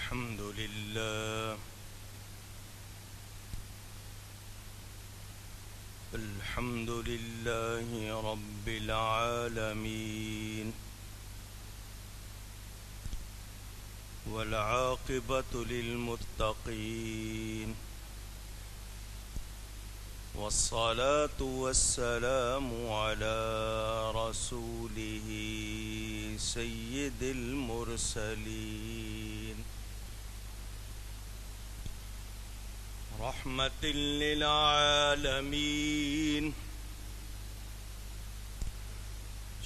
الحمد لله الحمد لله رب العالمين والعاقبة للمتقين والصلاة والسلام على رسوله سيد المرسلين رحمة للعالمين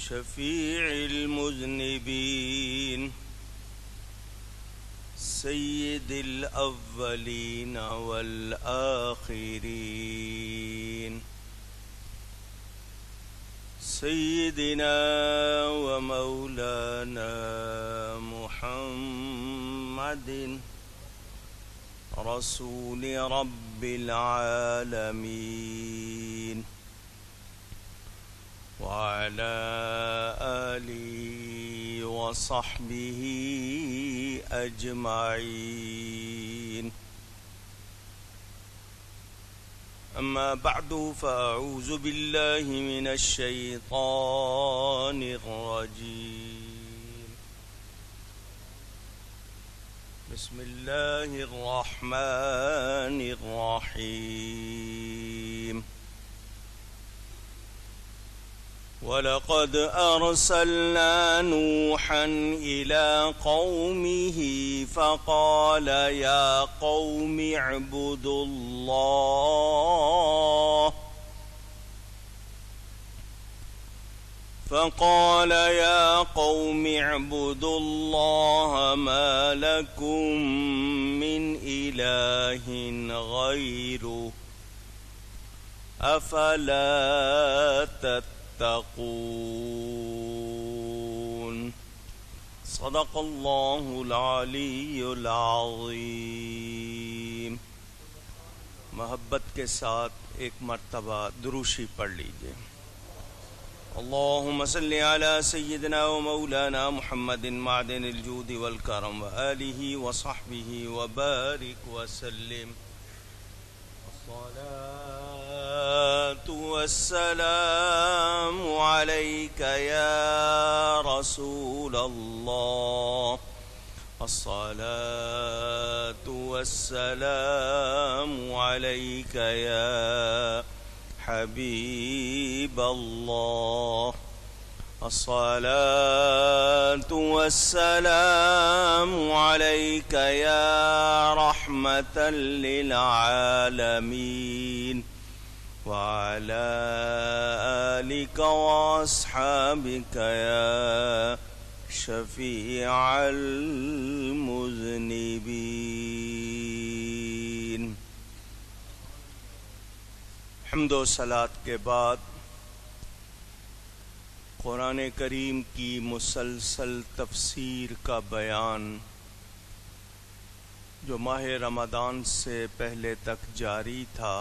شفيع المذنبين سيد الأولين والآخرين سيدنا ومولانا محمد رسول رب العالمين وعلى آله وصحبه أجمعين أما بعد فأعوذ بالله من الشيطان الرجيم بسم الله الرحمن الرحيم ولقد أرسلنا نوحا إلى قومه فقال يا قوم اعبدوا الله ما لكم من إله غيره أفلا تتقون صدق الله العلی العظیم۔ محبت کے ساتھ ایک مرتبہ دروشی پڑھ لیجئے۔ اللهم صل على سيدنا ومولانا محمد معدن الجود والكرم وآله وصحبه وبارك وسلم۔ الصلاة والسلام عليك يا رسول الله، الصلاة والسلام عليك يا حبيب الله، الصلاة والسلام عليك يا رحمة للعالمين، وعلى آلك وأصحابك يا شفيع المذنبين۔ حمد و صلات کے بعد قرآن کریم کی مسلسل تفسیر کا بیان جو ماہ رمضان سے پہلے تک جاری تھا،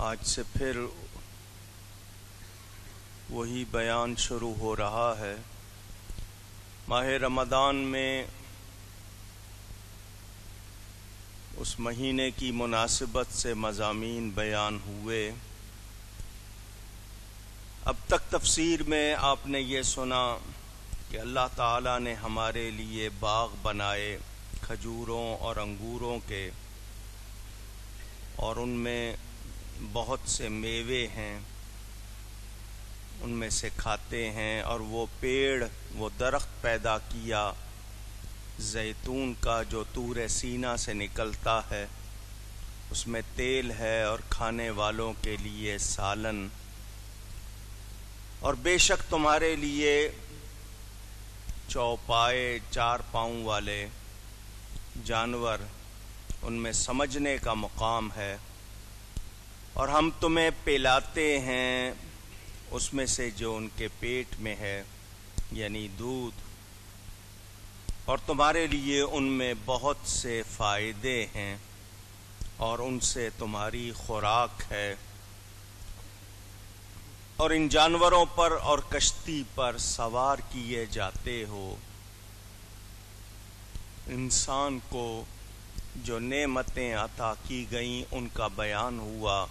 آج سے پھر وہی بیان شروع ہو رہا ہے۔ ماہ رمضان میں اس مہینے کی مناسبت سے مضامین بیان ہوئے۔ اب تک تفسیر میں آپ نے یہ سنا کہ اللہ تعالیٰ نے ہمارے لیے باغ بنائے کھجوروں اور انگوروں کے، اور ان میں بہت سے میوے ہیں، ان میں سے کھاتے ہیں، اور وہ پیڑ، وہ درخت پیدا کیا زیتون کا جو طور سینا سے نکلتا ہے، اس میں تیل ہے اور کھانے والوں کے لیے سالن، اور بے شک تمہارے لیے چوپائے چار پاؤں والے جانور، ان میں سمجھنے کا مقام ہے، اور ہم تمہیں پلاتے ہیں اس میں سے جو ان کے پیٹ میں ہے، یعنی دودھ، اور تمہارے لیے ان میں بہت سے فائدے ہیں، اور ان سے تمہاری خوراک ہے، اور ان جانوروں پر اور کشتی پر سوار کیے جاتے ہو۔ انسان کو جو نعمتیں عطا کی گئیں ان کا بیان ہوا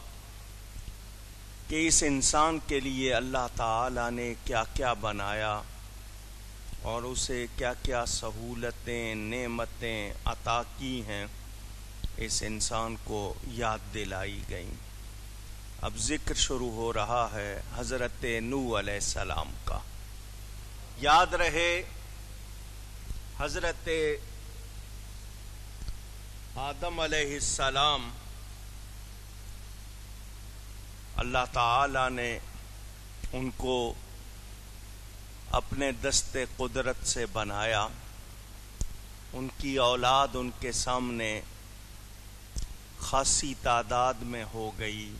کہ اس انسان کے لیے اللہ تعالیٰ نے کیا کیا بنایا اور اسے کیا کیا سہولتیں نعمتیں عطا کی ہیں، اس انسان کو یاد دلائی گئیں۔ اب ذکر شروع ہو رہا ہے حضرت نوح علیہ السلام کا۔ یاد رہے حضرت آدم علیہ السلام اللہ تعالی نے ان کو اپنے دست قدرت سے بنایا، ان کی اولاد ان کے سامنے خاصی تعداد میں ہو گئی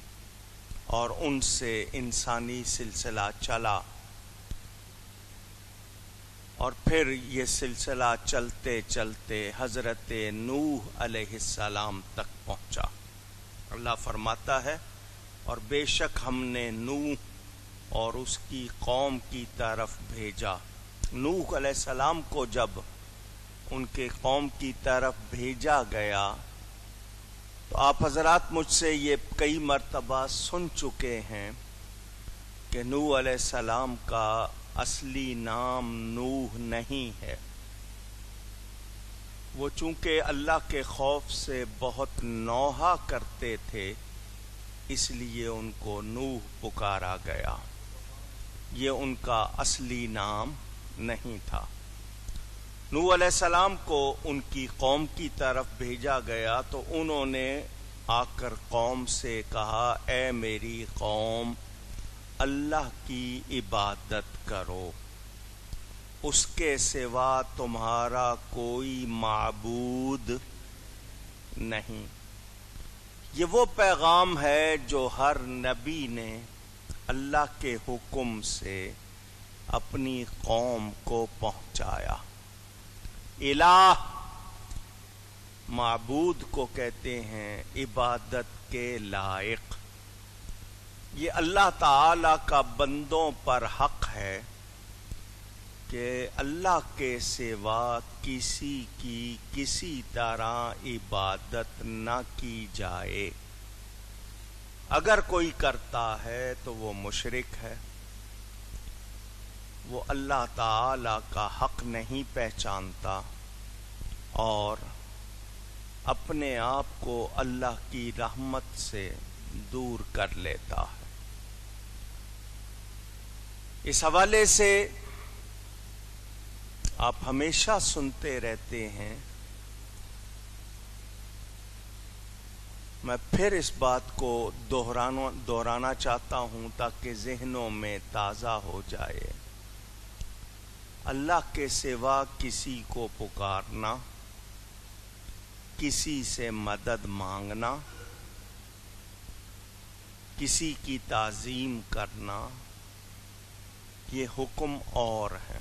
اور ان سے انسانی سلسلہ چلا، اور پھر یہ سلسلہ چلتے چلتے حضرت نوح علیہ السلام تک پہنچا۔ اللہ فرماتا ہے اور بے شک ہم نے نوح اور اس کی قوم کی طرف بھیجا۔ نوح علیہ السلام کو جب ان کے قوم کی طرف بھیجا گیا تو آپ حضرات مجھ سے یہ کئی مرتبہ سن چکے ہیں کہ نوح علیہ السلام کا اصلی نام نوح نہیں ہے۔ وہ چونکہ اللہ کے خوف سے بہت نوحہ کرتے تھے اس لیے ان کو نوح پکارا گیا، یہ ان کا اصلی نام نہیں تھا۔ نوح علیہ السلام کو ان کی قوم کی طرف بھیجا گیا تو انہوں نے آ کر قوم سے کہا، اے میری قوم، اللہ کی عبادت کرو، اس کے سوا تمہارا کوئی معبود نہیں۔ یہ وہ پیغام ہے جو ہر نبی نے اللہ کے حکم سے اپنی قوم کو پہنچایا۔ الہ معبود کو کہتے ہیں عبادت کے لائق۔ یہ اللہ تعالی کا بندوں پر حق ہے کہ اللہ کے سوا کسی کی کسی طرح عبادت نہ کی جائے۔ اگر کوئی کرتا ہے تو وہ مشرک ہے، وہ اللہ تعالی کا حق نہیں پہچانتا اور اپنے آپ کو اللہ کی رحمت سے دور کر لیتا ہے۔ اس حوالے سے آپ ہمیشہ سنتے رہتے ہیں، میں پھر اس بات کو دہرانا چاہتا ہوں تاکہ ذہنوں میں تازہ ہو جائے۔ اللہ کے سوا کسی کو پکارنا، کسی سے مدد مانگنا، کسی کی تعظیم کرنا، یہ حکم اور ہے۔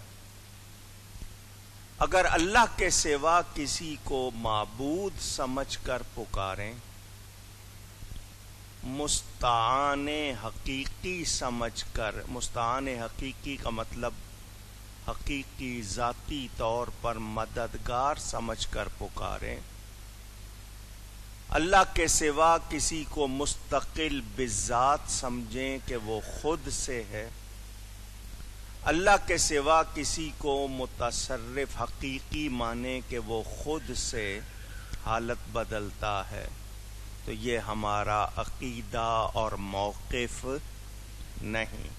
اگر اللہ کے سوا کسی کو معبود سمجھ کر پکاریں، مستعان حقیقی سمجھ کر، مستعان حقیقی کا مطلب حقیقی ذاتی طور پر مددگار سمجھ کر پکاریں، اللہ کے سوا کسی کو مستقل بذات سمجھیں کہ وہ خود سے ہے، اللہ کے سوا کسی کو متصرف حقیقی مانیں کہ وہ خود سے حالت بدلتا ہے، تو یہ ہمارا عقیدہ اور موقف نہیں۔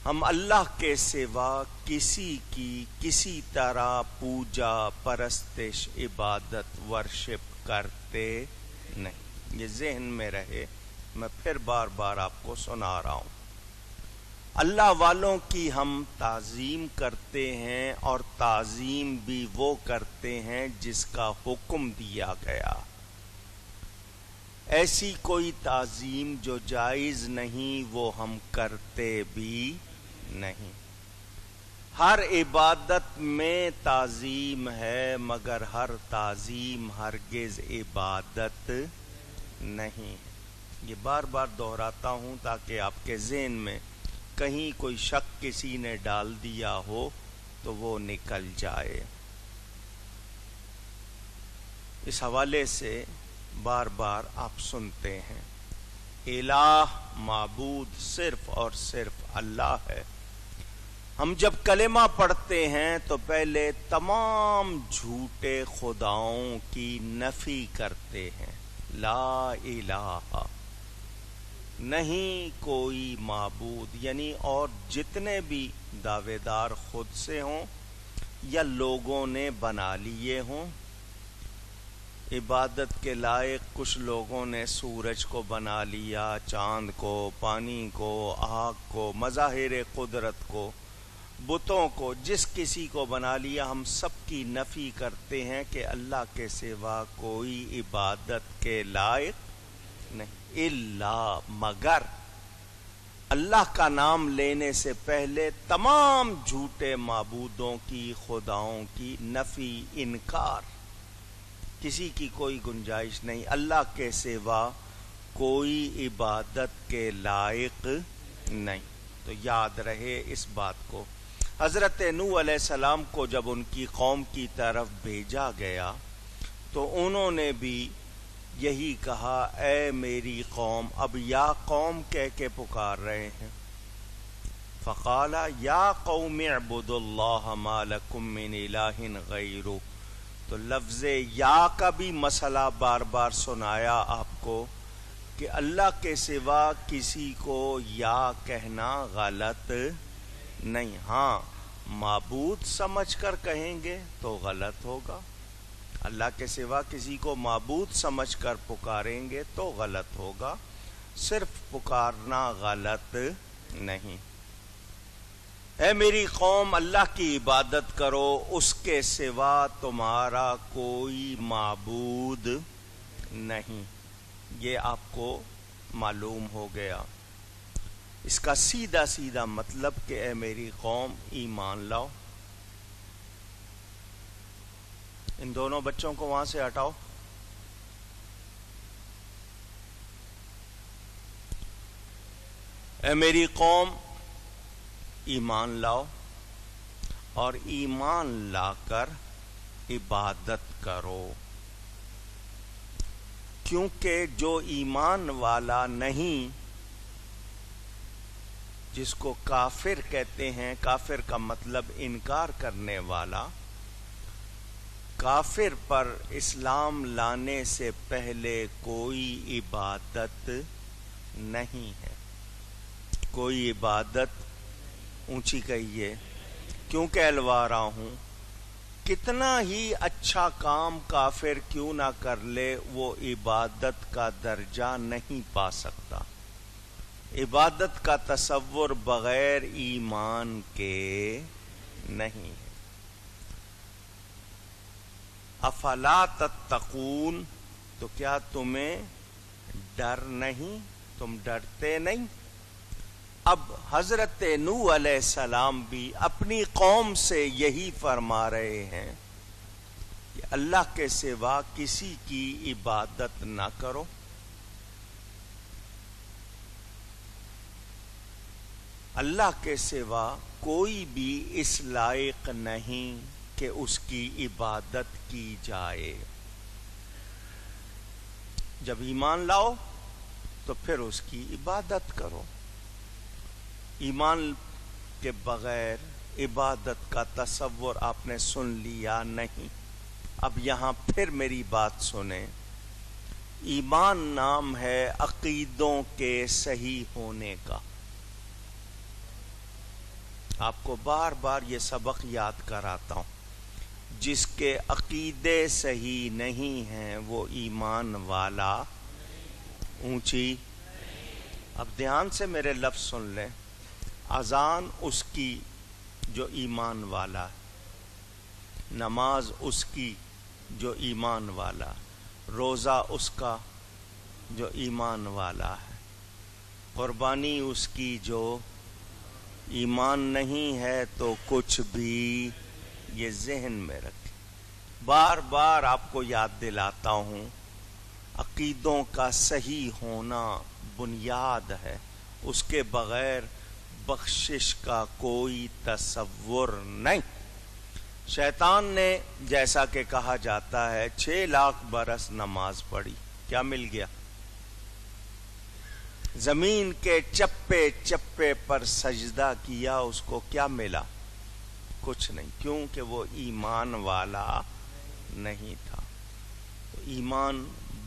ہم اللہ کے سوا کسی کی کسی طرح پوجا، پرستش، عبادت، ورشپ کرتے نہیں۔ یہ ذہن میں رہے، میں پھر بار بار آپ کو سنا رہا ہوں۔ اللہ والوں کی ہم تعظیم کرتے ہیں اور تعظیم بھی وہ کرتے ہیں جس کا حکم دیا گیا۔ ایسی کوئی تعظیم جو جائز نہیں وہ ہم کرتے بھی نہیں۔ ہر عبادت میں تعظیم ہے مگر ہر تعظیم ہرگز عبادت نہیں۔ یہ بار بار دہراتا ہوں تاکہ آپ کے ذہن میں کہیں کوئی شک کسی نے ڈال دیا ہو تو وہ نکل جائے۔ اس حوالے سے بار بار آپ سنتے ہیں الہ، معبود صرف اور صرف اللہ ہے۔ ہم جب کلمہ پڑھتے ہیں تو پہلے تمام جھوٹے خداؤں کی نفی کرتے ہیں، لا الہ، نہیں کوئی معبود، یعنی اور جتنے بھی دعوے دار خود سے ہوں یا لوگوں نے بنا لیے ہوں۔ عبادت کے لائق کچھ لوگوں نے سورج کو بنا لیا، چاند کو، پانی کو، آگ کو، مظاہر قدرت کو، بتوں کو، جس کسی کو بنا لیا، ہم سب کی نفی کرتے ہیں کہ اللہ کے سوا کوئی عبادت کے لائق نہیں، الا مگر۔ اللہ کا نام لینے سے پہلے تمام جھوٹے معبودوں کی، خداؤں کی نفی، انکار، کسی کی کوئی گنجائش نہیں، اللہ کے سوا کوئی عبادت کے لائق نہیں۔ تو یاد رہے اس بات کو۔ حضرت نوح علیہ السلام کو جب ان کی قوم کی طرف بھیجا گیا تو انہوں نے بھی یہی کہا، اے میری قوم، اب یا قوم کہہ کے پکار رہے ہیں۔ فقال یا قوم اعبدوا اللہ ما لکم من الہ غیرہ، تو لفظ یا کا بھی مسئلہ بار بار سنایا آپ کو کہ اللہ کے سوا کسی کو یا کہنا غلط نہیں، ہاں معبود سمجھ کر کہیں گے تو غلط ہوگا، اللہ کے سوا کسی کو معبود سمجھ کر پکاریں گے تو غلط ہوگا، صرف پکارنا غلط نہیں۔ اے میری قوم، اللہ کی عبادت کرو، اس کے سوا تمہارا کوئی معبود نہیں۔ یہ آپ کو معلوم ہو گیا۔ اس کا سیدھا سیدھا مطلب کہ اے میری قوم ایمان لاؤ۔ ان دونوں بچوں کو وہاں سے ہٹاؤ۔ اے میری قوم ایمان لاؤ اور ایمان لا کر عبادت کرو، کیونکہ جو ایمان والا نہیں، جس کو کافر کہتے ہیں، کافر کا مطلب انکار کرنے والا، کافر پر اسلام لانے سے پہلے کوئی عبادت نہیں ہے، کوئی عبادت، اونچی کہیے، کیوں کہلوا رہا ہوں، کتنا ہی اچھا کام کافر کیوں نہ کر لے، وہ عبادت کا درجہ نہیں پا سکتا۔ عبادت کا تصور بغیر ایمان کے نہیں ہے۔ افلا تتقون، تو کیا تمہیں ڈر نہیں؟ تم ڈرتے نہیں؟ اب حضرت نوح علیہ السلام بھی اپنی قوم سے یہی فرما رہے ہیں کہ اللہ کے سوا کسی کی عبادت نہ کرو۔ اللہ کے سوا کوئی بھی اس لائق نہیں کہ اس کی عبادت کی جائے۔ جب ایمان لاؤ تو پھر اس کی عبادت کرو۔ ایمان کے بغیر عبادت کا تصور آپ نے سن لیا نہیں۔ اب یہاں پھر میری بات سنیں۔ ایمان نام ہے عقیدوں کے صحیح ہونے کا۔ آپ کو بار بار یہ سبق یاد کراتا ہوں، جس کے عقیدے صحیح نہیں ہیں وہ ایمان والا، اونچی، اب دھیان سے میرے لفظ سن لیں۔ اذان اس کی جو ایمان والا ہے، نماز اس کی جو ایمان والا، روزہ اس کا جو ایمان والا ہے، قربانی اس کی جو ایمان نہیں ہے تو کچھ بھی، یہ ذہن میں رکھیں۔ بار بار آپ کو یاد دلاتا ہوں، عقیدوں کا صحیح ہونا بنیاد ہے، اس کے بغیر بخشش کا کوئی تصور نہیں۔ شیطان نے جیسا کہ کہا جاتا ہے 6 لاکھ برس نماز پڑھی، کیا مل گیا؟ زمین کے چپے چپے پر سجدہ کیا، اس کو کیا ملا؟ کچھ نہیں، کیونکہ وہ ایمان والا نہیں تھا۔ تو ایمان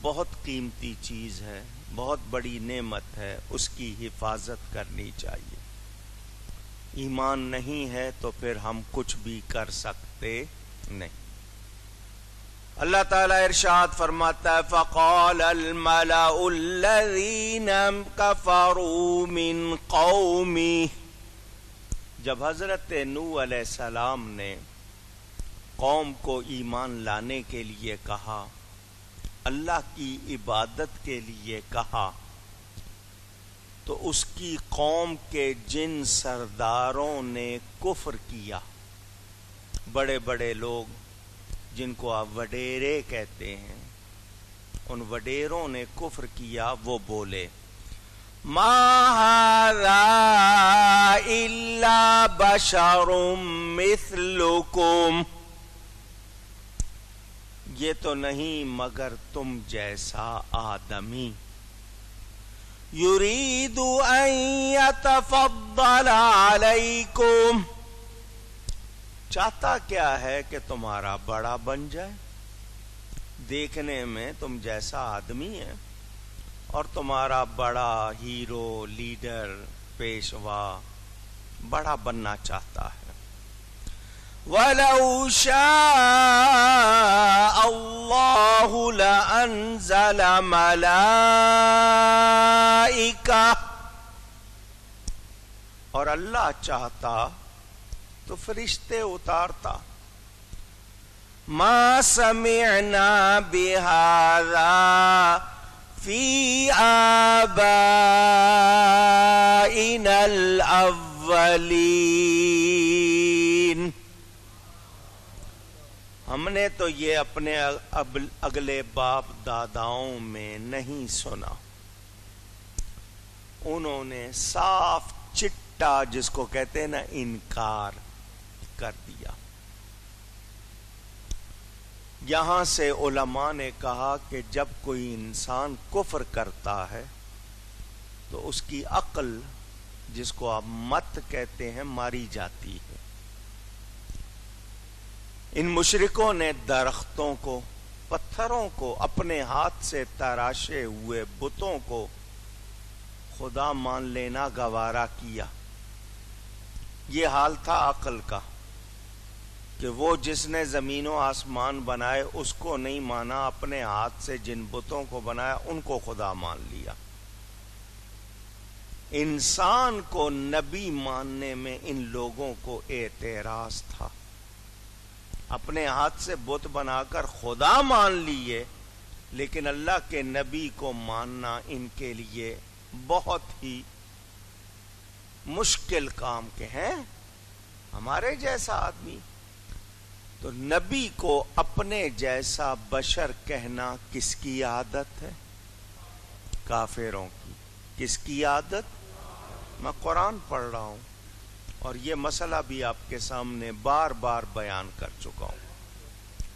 بہت قیمتی چیز ہے، بہت بڑی نعمت ہے، اس کی حفاظت کرنی چاہیے۔ ایمان نہیں ہے تو پھر ہم کچھ بھی کر سکتے نہیں۔ اللہ تعالیٰ ارشاد فرماتا ہے فَقَالَ الْمَلَأُ الَّذِينَ كَفَرُوا مِنْ قَوْمِهِ، جب حضرت نوح علیہ السلام نے قوم کو ایمان لانے کے لیے کہا، اللہ کی عبادت کے لیے کہا، تو اس کی قوم کے جن سرداروں نے کفر کیا، بڑے بڑے لوگ جن کو آپ وڈیرے کہتے ہیں، ان وڈیروں نے کفر کیا، وہ بولے ما ھذا الا بشر مثلکم، یہ تو نہیں مگر تم جیسا آدمی، یرید ان یتفضل علیکم، چاہتا کیا ہے کہ تمہارا بڑا بن جائے، دیکھنے میں تم جیسا آدمی ہے اور تمہارا بڑا ہیرو، لیڈر، پیشوا بڑا بننا چاہتا ہے۔ وَلَوْ شَاءَ اللَّهُ لَأَنزَلَ مَلَائِكَةً، اور اللہ چاہتا تو فرشتے اتارتا۔ مَا سَمِعْنَا بِهَذَا فِي آبَائِنَا الْأَوَّلِينَ، ہم نے تو یہ اپنے اگلے باپ داداؤں میں نہیں سنا۔ انہوں نے صاف چٹا، جس کو کہتے ہیں نا، انکار کر دیا۔ یہاں سے علماء نے کہا کہ جب کوئی انسان کفر کرتا ہے تو اس کی عقل، جس کو آپ مت کہتے ہیں، ماری جاتی ہے۔ ان مشرکوں نے درختوں کو، پتھروں کو، اپنے ہاتھ سے تراشے ہوئے بتوں کو خدا مان لینا گوارا کیا۔ یہ حال تھا عقل کا کہ وہ جس نے زمین و آسمان بنائے اس کو نہیں مانا، اپنے ہاتھ سے جن بتوں کو بنایا ان کو خدا مان لیا۔ انسان کو نبی ماننے میں ان لوگوں کو اعتراض تھا، اپنے ہاتھ سے بت بنا کر خدا مان لیے، لیکن اللہ کے نبی کو ماننا ان کے لیے بہت ہی مشکل کام کے ہیں، ہمارے جیسا آدمی۔ تو نبی کو اپنے جیسا بشر کہنا کس کی عادت ہے؟ کافروں کی۔ کس کی عادت؟ میں قرآن پڑھ رہا ہوں اور یہ مسئلہ بھی آپ کے سامنے بار بار بیان کر چکا ہوں۔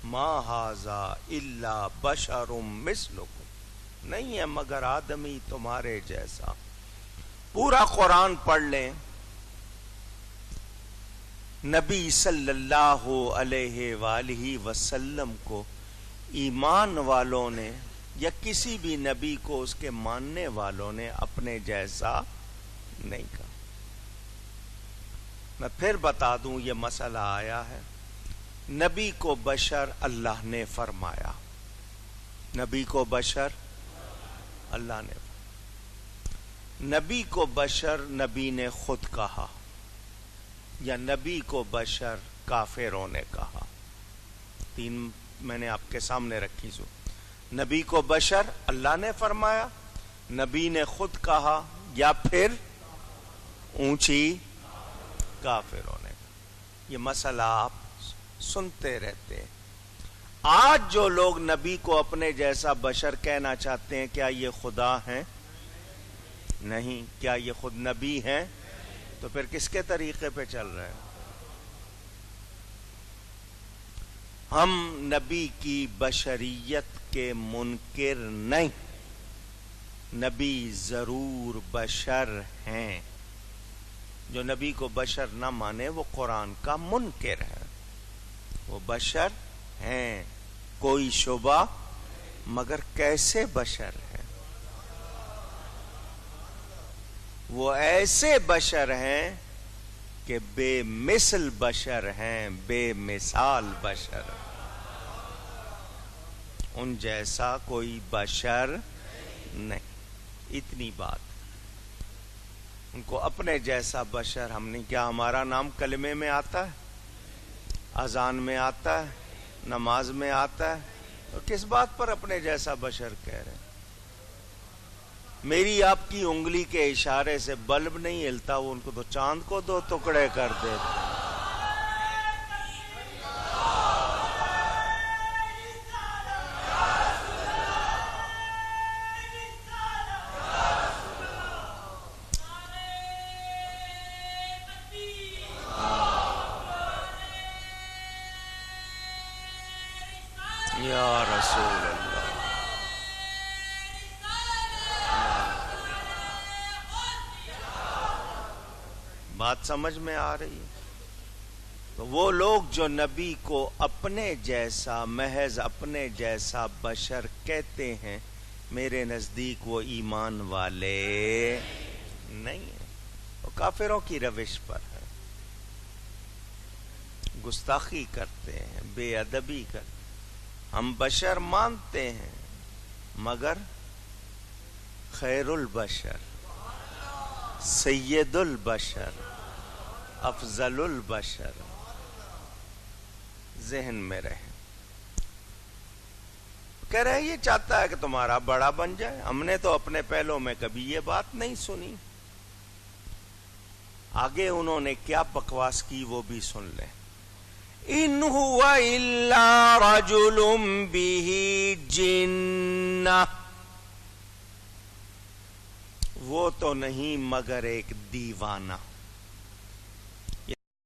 ما ھذا الا بشر مثلکم، نہیں ہے مگر آدمی تمہارے جیسا۔ پورا قرآن پڑھ لیں، نبی صلی اللہ علیہ وآلہ وسلم کو ایمان والوں نے یا کسی بھی نبی کو اس کے ماننے والوں نے اپنے جیسا نہیں کہا۔ میں پھر بتا دوں، یہ مسئلہ آیا ہے، نبی کو بشر اللہ نے فرمایا، نبی کو بشر اللہ نے، نبی کو بشر نبی نے خود کہا، یا نبی کو بشر کافروں نے کہا۔ تین میں نے آپ کے سامنے رکھی سو، نبی کو بشر اللہ نے فرمایا، نبی نے خود کہا، یا پھر اونچی کافروں نے کہا۔ یہ مسئلہ آپ سنتے رہتے ہیں۔ آج جو لوگ نبی کو اپنے جیسا بشر کہنا چاہتے ہیں، کیا یہ خدا ہیں؟ نہیں۔ کیا یہ خود نبی ہیں؟ تو پھر کس کے طریقے پہ چل رہے ہیں؟ ہم نبی کی بشریت کے منکر نہیں، نبی ضرور بشر ہیں۔ جو نبی کو بشر نہ مانے وہ قرآن کا منکر ہے۔ وہ بشر ہیں، کوئی شبہ، مگر کیسے بشر ہے؟ وہ ایسے بشر ہیں کہ بے مثل بشر ہیں، بے مثال بشر، ان جیسا کوئی بشر نہیں۔ اتنی بات، ان کو اپنے جیسا بشر ہم نہیں۔ کیا ہمارا نام کلمے میں آتا ہے، اذان میں آتا ہے، نماز میں آتا ہے؟ تو کس بات پر اپنے جیسا بشر کہہ رہے ہیں؟ میری آپ کی انگلی کے اشارے سے بلب نہیں ہلتا، وہ ان کو تو چاند کو دو ٹکڑے کر دیتے۔ یا رسول اللہ، بات سمجھ میں آ رہی ہے؟ تو وہ لوگ جو نبی کو اپنے جیسا، محض اپنے جیسا بشر کہتے ہیں، میرے نزدیک وہ ایمان والے نہیں ہیں، وہ کافروں کی روش پر ہے، گستاخی کرتے ہیں، بے ادبی کرتے ہیں۔ ہم بشر مانتے ہیں، مگر خیر البشر، سید البشر، افضل البشر ذہن میں رہے۔ کہہ رہے یہ چاہتا ہے کہ تمہارا بڑا بن جائے۔ ہم نے تو اپنے پہلوں میں کبھی یہ بات نہیں سنی۔ آگے انہوں نے کیا بکواس کی وہ بھی سن لیں۔ ان هو الا رجل به جنہ، وہ تو نہیں مگر ایک دیوانہ۔